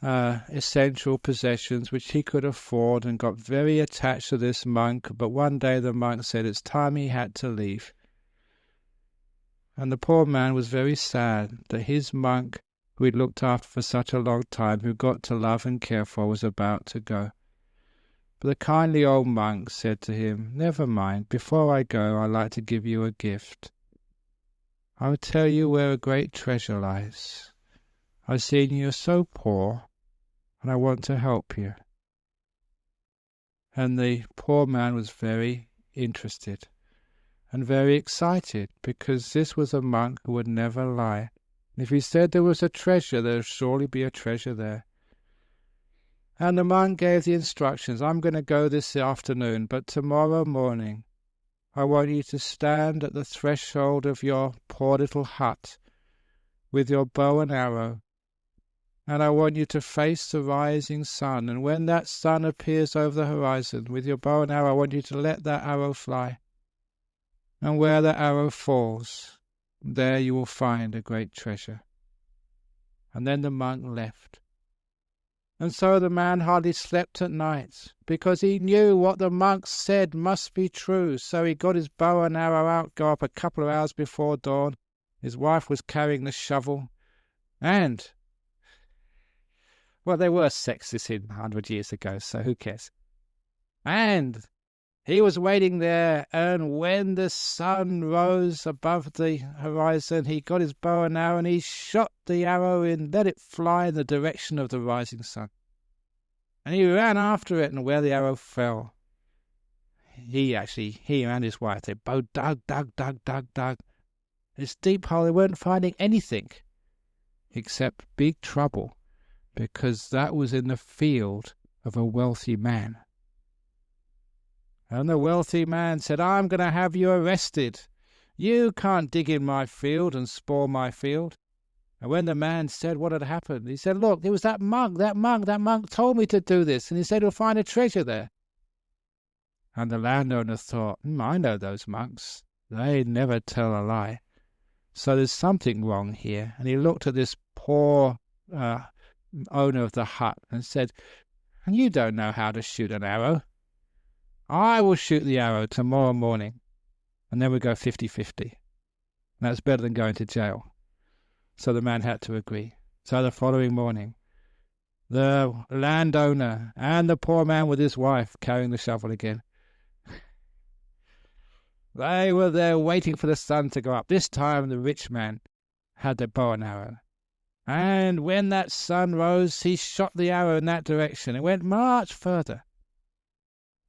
essential possessions which he could afford, and got very attached to this monk. But one day the monk said it's time he had to leave. And the poor man was very sad that his monk, who he'd looked after for such a long time, who got to love and care for, was about to go. But the kindly old monk said to him, "Never mind, before I go, I'd like to give you a gift. I will tell you where a great treasure lies. I've seen you're so poor, and I want to help you." And the poor man was very interested and very excited, because this was a monk who would never lie. If he said there was a treasure, there would surely be a treasure there. And the monk gave the instructions. "I'm going to go this afternoon, but tomorrow morning I want you to stand at the threshold of your poor little hut with your bow and arrow, and I want you to face the rising sun, and when that sun appears over the horizon with your bow and arrow, I want you to let that arrow fly. And where the arrow falls, there you will find a great treasure." And then the monk left. And so the man hardly slept at night, because he knew what the monk said must be true. So he got his bow and arrow out, got up a couple of hours before dawn. His wife was carrying the shovel, and, well, there were sexes in 100 years ago, so who cares? And he was waiting there, and when the sun rose above the horizon, he got his bow and arrow, and he shot the arrow and let it fly in the direction of the rising sun. And he ran after it, and where the arrow fell, he and his wife, they both dug. This deep hole, they weren't finding anything except big trouble, because that was in the field of a wealthy man. And the wealthy man said, "I'm going to have you arrested. You can't dig in my field and spoil my field." And when the man said what had happened, he said, "Look, it was that monk told me to do this, and he said he'll find a treasure there." And the landowner thought, "I know those monks. They never tell a lie. So there's something wrong here." And he looked at this poor owner of the hut and said, "And you don't know how to shoot an arrow. I will shoot the arrow tomorrow morning, and then we go 50-50. That's better than going to jail." So the man had to agree. So the following morning, the landowner and the poor man with his wife carrying the shovel again, they were there waiting for the sun to go up. This time the rich man had the bow and arrow. And when that sun rose, he shot the arrow in that direction. It went much further.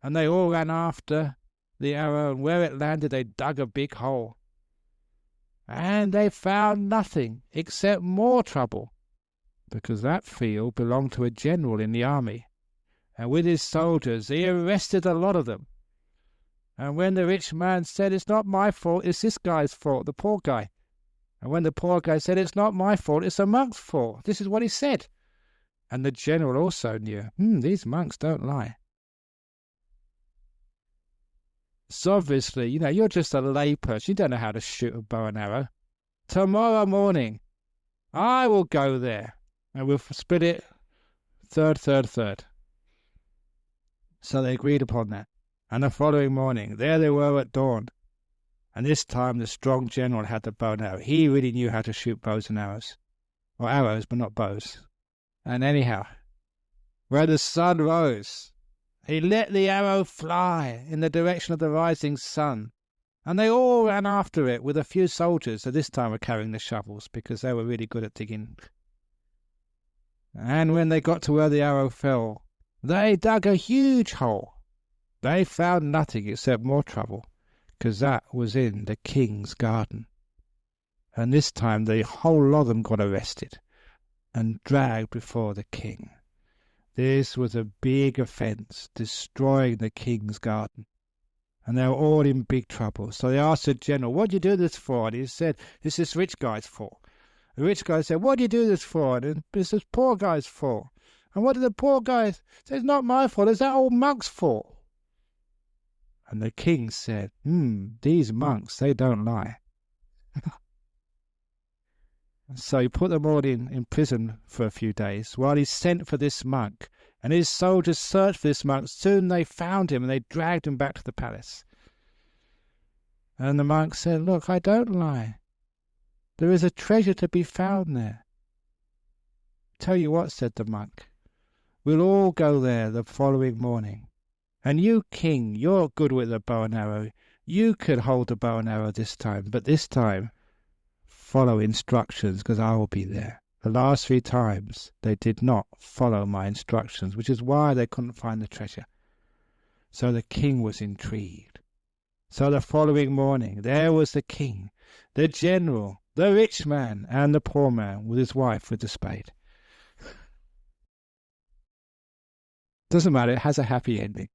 And they all ran after the arrow, and where it landed, they dug a big hole. And they found nothing except more trouble, because that field belonged to a general in the army. And with his soldiers, he arrested a lot of them. And when the rich man said, "It's not my fault, it's this guy's fault," the poor guy. And when the poor guy said, "It's not my fault, it's the monk's fault," this is what he said. And the general also knew, these monks don't lie. So obviously, you're just a layperson. You don't know how to shoot a bow and arrow. Tomorrow morning, I will go there, and we'll split it third. So they agreed upon that. And the following morning, there they were at dawn. And this time the strong general had the bow and arrow. He really knew how to shoot bows and arrows. Or arrows, but not bows. And anyhow, where the sun rose, he let the arrow fly in the direction of the rising sun, and they all ran after it with a few soldiers, who this time were carrying the shovels, because they were really good at digging. And when they got to where the arrow fell, they dug a huge hole. They found nothing except more trouble, because that was in the king's garden. And this time the whole lot of them got arrested and dragged before the king. This was a big offense, destroying the king's garden. And they were all in big trouble. So they asked the general, "What do you do this for?" And he said, "It's this rich guy's fault." The rich guy said, "What do you do this for?" And it's this poor guy's fault. And what did the poor guy say? "It's not my fault, it's that old monk's fault." And the king said, these monks, they don't lie. So he put them all in prison for a few days while he sent for this monk. And his soldiers searched for this monk. Soon they found him, and they dragged him back to the palace. And the monk said, "Look, I don't lie. There is a treasure to be found there. Tell you what, said the monk, we'll all go there the following morning. And you, king, you're good with the bow and arrow. You could hold the bow and arrow this time, but this time follow instructions, because I will be there. The last 3 times they did not follow my instructions, which is why they couldn't find the treasure. So the king was intrigued. So the following morning there was the king, the general, the rich man, and the poor man with his wife with the spade. Doesn't matter, it has a happy ending.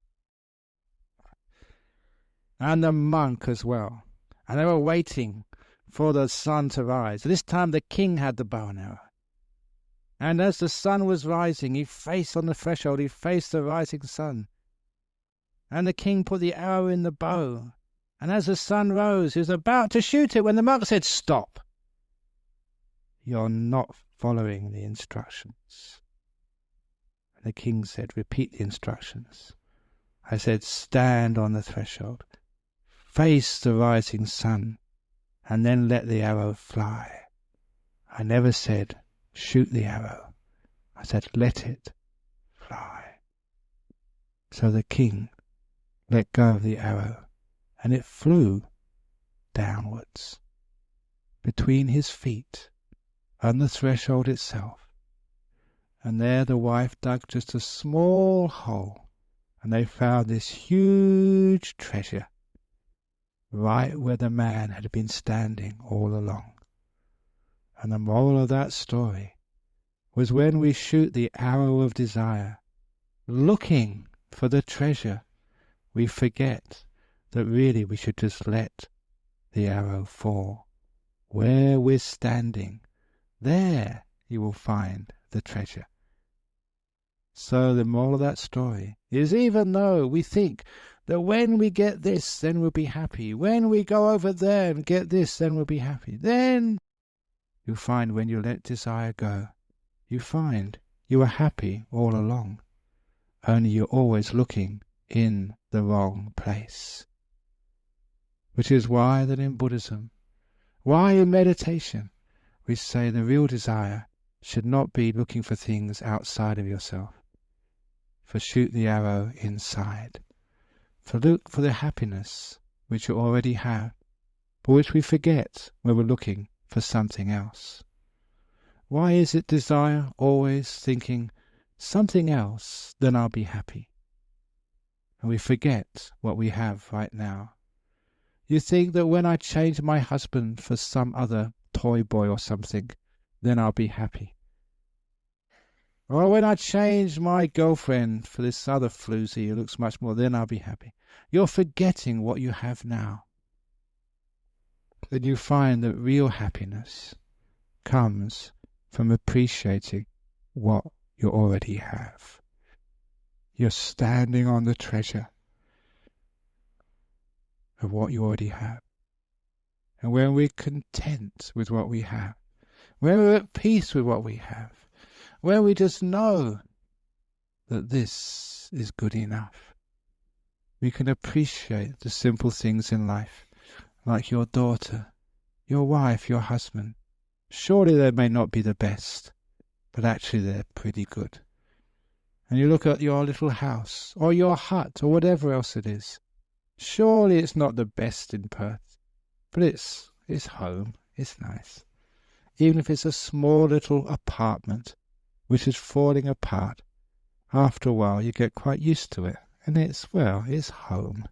And the monk as well. And they were waiting for the sun to rise. This time the king had the bow and arrow. And as the sun was rising, he faced on the threshold, he faced the rising sun. And the king put the arrow in the bow. And as the sun rose, he was about to shoot it when the monk said, "Stop. You're not following the instructions." And the king said, "Repeat the instructions." I said, "Stand on the threshold, face the rising sun, and then let the arrow fly." I never said, "Shoot the arrow." I said, "Let it fly." So the king let go of the arrow, and it flew downwards between his feet and the threshold itself. And there the wife dug just a small hole, and they found this huge treasure right where the man had been standing all along. And the moral of that story was, when we shoot the arrow of desire, looking for the treasure, we forget that really we should just let the arrow fall. Where we're standing, there you will find the treasure. So the moral of that story is, even though we think that when we get this, then we'll be happy, when we go over there and get this, then we'll be happy, then you find when you let desire go, you find you are happy all along, only you're always looking in the wrong place. Which is why that in Buddhism, why in meditation, we say the real desire should not be looking for things outside of yourself. For shoot the arrow inside. For look for the happiness which you already have, but which we forget when we're looking for something else. Why is it desire always thinking something else, then I'll be happy? And we forget what we have right now. You think that when I change my husband for some other toy boy or something, then I'll be happy. Or when I change my girlfriend for this other floozy who looks much more, then I'll be happy. You're forgetting what you have now. Then you find that real happiness comes from appreciating what you already have. You're standing on the treasure of what you already have. And when we're content with what we have, when we're at peace with what we have, when we just know that this is good enough, we can appreciate the simple things in life, like your daughter, your wife, your husband. Surely they may not be the best, but actually they're pretty good. And you look at your little house, or your hut, or whatever else it is. Surely it's not the best in Perth, but it's home, it's nice. Even if it's a small little apartment, which is falling apart, after a while you get quite used to it, and it's home.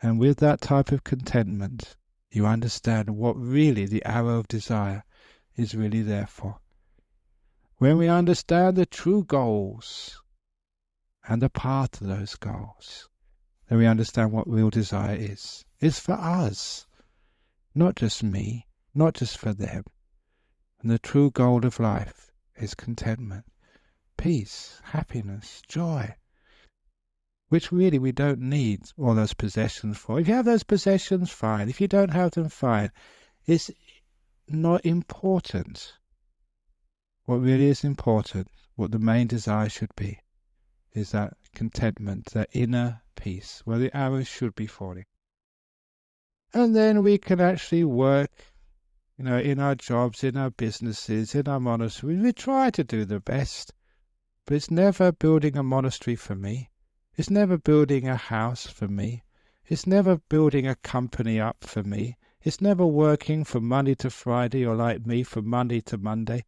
And with that type of contentment, you understand what really the arrow of desire is really there for. When we understand the true goals and the path to those goals, then we understand what real desire is. It's for us, not just me, not just for them. And the true goal of life is contentment, peace, happiness, joy, which really we don't need all those possessions for. If you have those possessions, fine. If you don't have them, fine. It's not important. What really is important, what the main desire should be, is that contentment, that inner peace, where the arrows should be falling. And then we can actually work In our jobs, in our businesses, in our monasteries, we try to do the best. But it's never building a monastery for me. It's never building a house for me. It's never building a company up for me. It's never working from Monday to Friday, or like me, from Monday to Monday.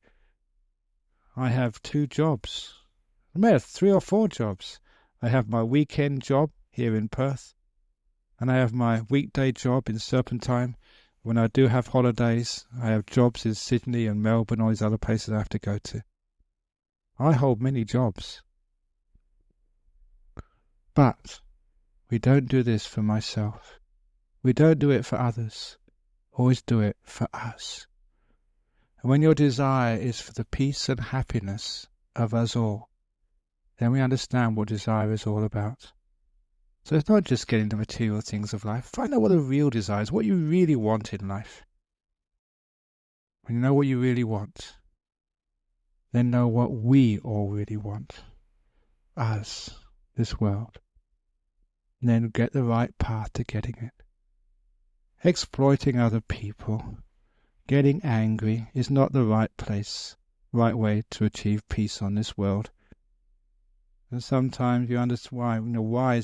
I have 2 jobs. I may have 3 or 4 jobs. I have my weekend job here in Perth, and I have my weekday job in Serpentine. When I do have holidays, I have jobs in Sydney and Melbourne, all these other places I have to go to. I hold many jobs. But we don't do this for myself. We don't do it for others. Always do it for us. And when your desire is for the peace and happiness of us all, then we understand what desire is all about. So it's not just getting the material things of life. Find out what the real desire is, what you really want in life. When you know what you really want, then know what we all really want. Us, this world. And then get the right path to getting it. Exploiting other people, getting angry is not the right right way to achieve peace on this world. And sometimes you understand why,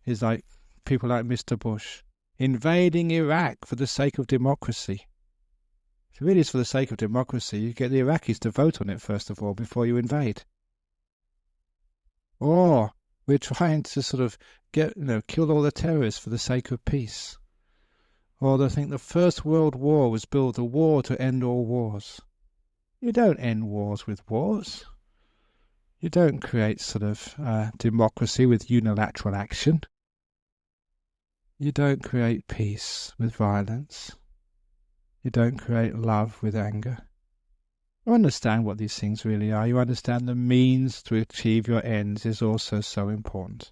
is like people like Mr. Bush invading Iraq for the sake of democracy. If it really is for the sake of democracy, you get the Iraqis to vote on it first of all before you invade. Or we're trying to sort of kill all the terrorists for the sake of peace. Or they think the First World War was built a war to end all wars. You don't end wars with wars. You don't create sort of democracy with unilateral action. You don't create peace with violence. You don't create love with anger. You understand what these things really are. You understand the means to achieve your ends is also so important.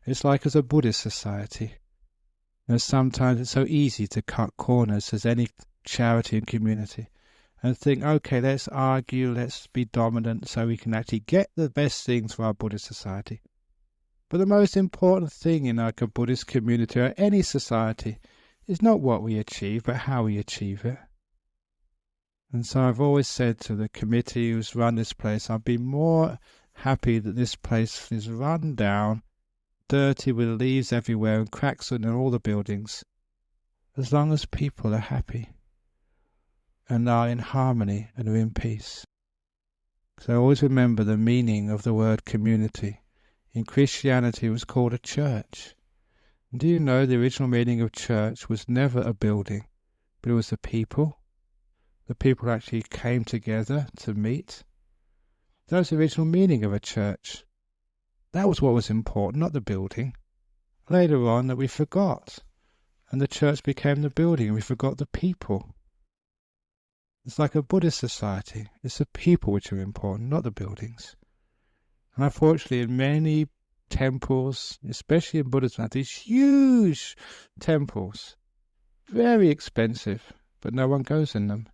It's like as a Buddhist society. Sometimes it's so easy to cut corners as any charity and community and think, okay, let's argue, let's be dominant so we can actually get the best things for our Buddhist society. But the most important thing in like a Buddhist community or any society is not what we achieve, but how we achieve it. And so I've always said to the committee who's run this place, I'd be more happy that this place is run down, dirty with leaves everywhere and cracks in all the buildings, as long as people are happy and are in harmony and are in peace. So always remember the meaning of the word community. In Christianity it was called a church. And do you know the original meaning of church was never a building, but it was the people. The people actually came together to meet. That was the original meaning of a church. That was what was important, not the building. Later on that we forgot, and the church became the building, and we forgot the people. It's like a Buddhist society. It's the people which are important, not the buildings. And unfortunately, in many temples, especially in Buddhism, these huge temples, very expensive, but no one goes in them.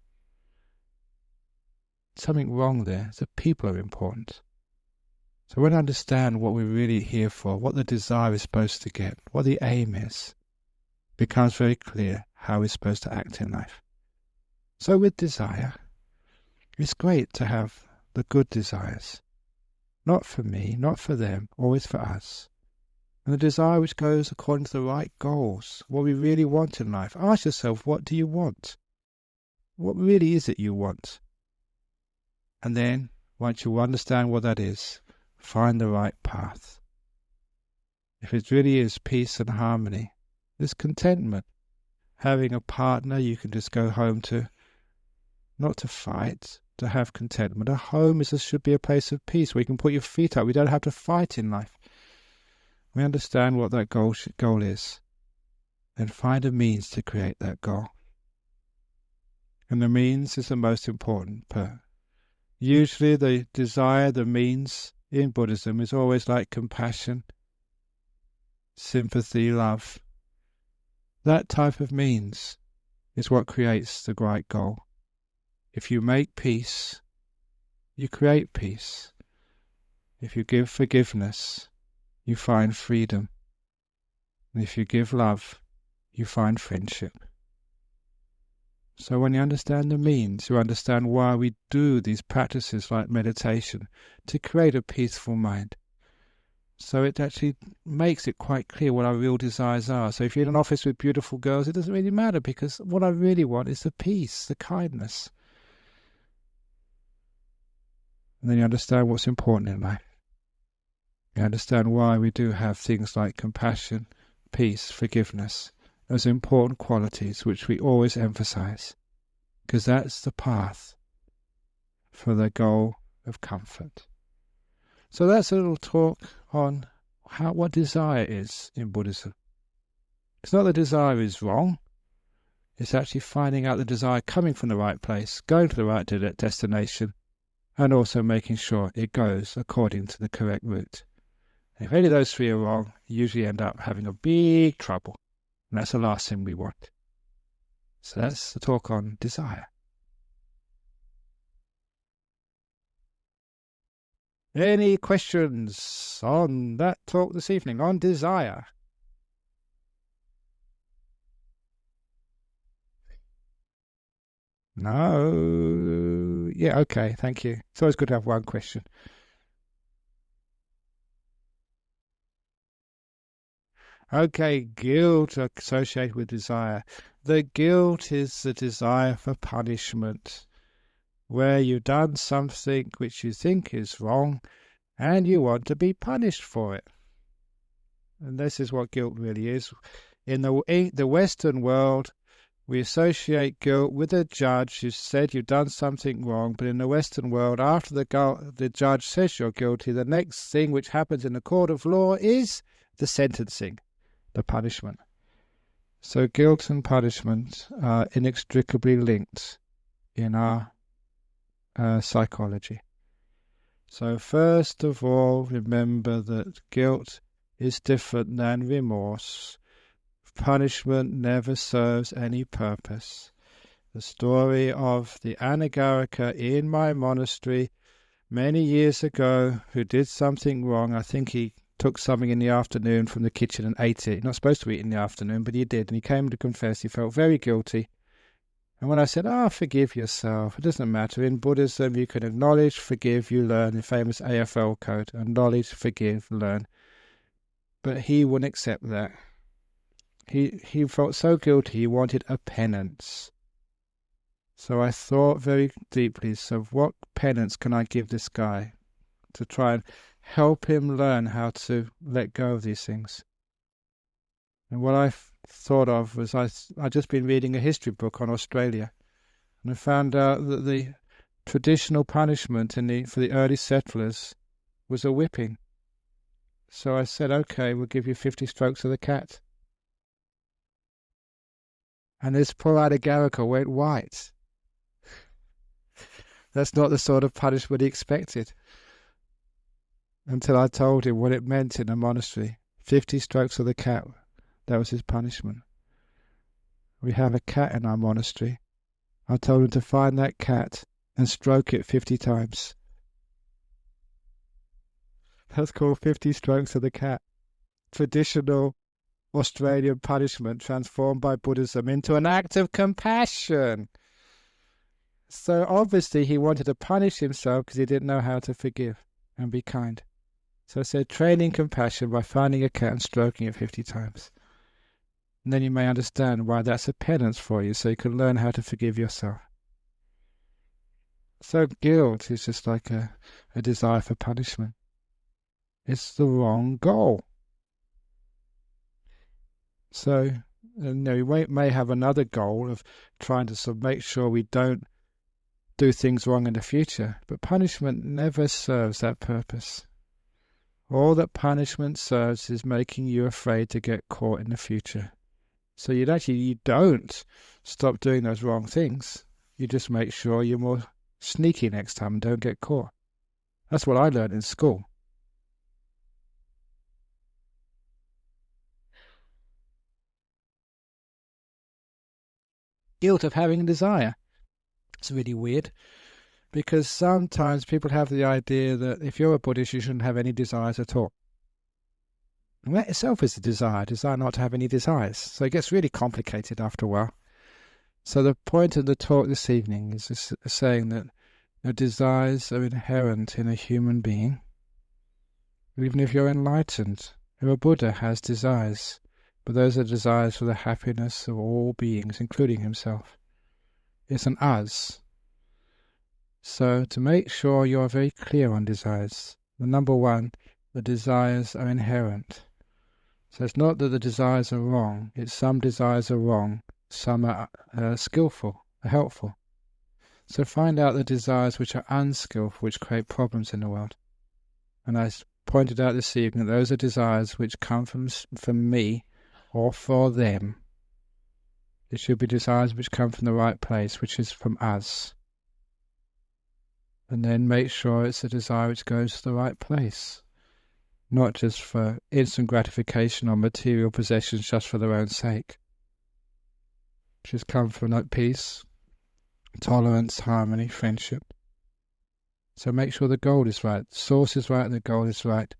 Something wrong there. The people are important. So when I understand what we're really here for, what the desire is supposed to get, what the aim is, it becomes very clear how we're supposed to act in life. So with desire, it's great to have the good desires. Not for me, not for them, always for us. And the desire which goes according to the right goals, what we really want in life. Ask yourself, what do you want? What really is it you want? And then, once you understand what that is, find the right path. If it really is peace and harmony, there's contentment. Having a partner you can just go home to, not to fight, to have contentment. A home should be a place of peace where you can put your feet up. We don't have to fight in life. We understand what that goal is. Then find a means to create that goal. And the means is the most important part. Usually the desire, the means in Buddhism is always like compassion, sympathy, love. That type of means is what creates the right goal. If you make peace, you create peace. If you give forgiveness, you find freedom. And if you give love, you find friendship. So when you understand the means, you understand why we do these practices like meditation, to create a peaceful mind. So it actually makes it quite clear what our real desires are. So if you're in an office with beautiful girls, it doesn't really matter, because what I really want is the peace, the kindness. And then you understand what's important in life. You understand why we do have things like compassion, peace, forgiveness as important qualities which we always emphasize, because that's the path for the goal of comfort. So that's a little talk on what desire is in Buddhism. It's not that desire is wrong. It's actually finding out the desire coming from the right place, going to the right destination, and also making sure it goes according to the correct route. And if any of those three are wrong, you usually end up having a big trouble. And that's the last thing we want. So that's the talk on desire. Any questions on that talk this evening, on desire? No. Yeah, okay, thank you. It's always good to have one question. Okay, guilt associated with desire. The guilt is the desire for punishment, where you've done something which you think is wrong and you want to be punished for it. And this is what guilt really is. In the Western world, we associate guilt with a judge who said you've done something wrong, but in the Western world, after the judge says you're guilty, the next thing which happens in the court of law is the sentencing, the punishment. So guilt and punishment are inextricably linked in our psychology. So first of all, remember that guilt is different than remorse. Punishment never serves any purpose. The story of the Anagarika in my monastery many years ago, who did something wrong. I think he took something in the afternoon from the kitchen and ate it. You're not supposed to eat in the afternoon, but he did. And he came to confess. He felt very guilty. And when I said, forgive yourself, it doesn't matter. In Buddhism, you can acknowledge, forgive, you learn. The famous AFL code, acknowledge, forgive, learn. But he wouldn't accept that. He felt so guilty, he wanted a penance. So I thought very deeply, so what penance can I give this guy to try and help him learn how to let go of these things? And what I thought of was I'd just been reading a history book on Australia, and I found out that the traditional punishment for the early settlers was a whipping. So I said, okay, we'll give you 50 strokes of the cat. And this poor Anagarika went white. That's not the sort of punishment he expected. Until I told him what it meant in a monastery. 50 strokes of the cat. That was his punishment. We have a cat in our monastery. I told him to find that cat and stroke it 50 times. That's called 50 strokes of the cat. Traditional Australian punishment transformed by Buddhism into an act of compassion. So obviously he wanted to punish himself because he didn't know how to forgive and be kind. So I said, training compassion by finding a cat and stroking it 50 times. And then you may understand why that's a penance for you, so you can learn how to forgive yourself. So guilt is just like a desire for punishment. It's the wrong goal. So we may have another goal of trying to sort of make sure we don't do things wrong in the future, but punishment never serves that purpose. All that punishment serves is making you afraid to get caught in the future. So you don't stop doing those wrong things. You just make sure you're more sneaky next time and don't get caught. That's what I learned in school. Guilt of having a desire. It's really weird, because sometimes people have the idea that if you're a Buddhist, you shouldn't have any desires at all. And that itself is a desire not to have any desires. So it gets really complicated after a while. So the point of the talk this evening is just saying that desires are inherent in a human being. Even if you're enlightened, if a Buddha has desires, but those are desires for the happiness of all beings, including himself. It's an us. So to make sure you're very clear on desires, the number one, the desires are inherent. So it's not that the desires are wrong, it's some desires are wrong, some are skillful, are helpful. So find out the desires which are unskillful, which create problems in the world. And I pointed out this evening that those are desires which come from me or for them. It should be desires which come from the right place, which is from us. And then make sure it's a desire which goes to the right place. Not just for instant gratification or material possessions just for their own sake. Which has come from like peace, tolerance, harmony, friendship. So make sure the goal is right, the source is right, the goal is right,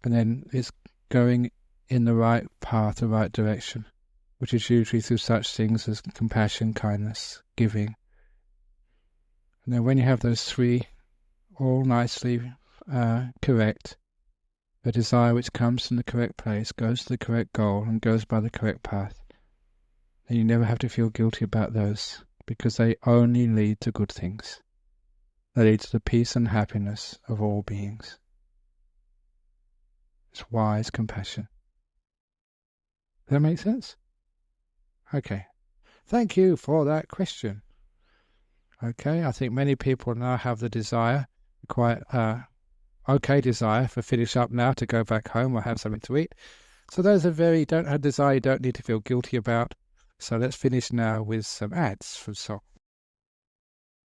and then it's going in the right path, the right direction, which is usually through such things as compassion, kindness, giving. And then when you have those three all nicely correct, the desire which comes from the correct place goes to the correct goal and goes by the correct path. And you never have to feel guilty about those, because they only lead to good things. They lead to the peace and happiness of all beings. It's wise compassion. Does that make sense? Okay. Thank you for that question. Okay, I think many people now have the desire, quite okay desire for finish up now to go back home or have something to eat. So those are don't have desire you don't need to feel guilty about. So let's finish now with some ads from Sol.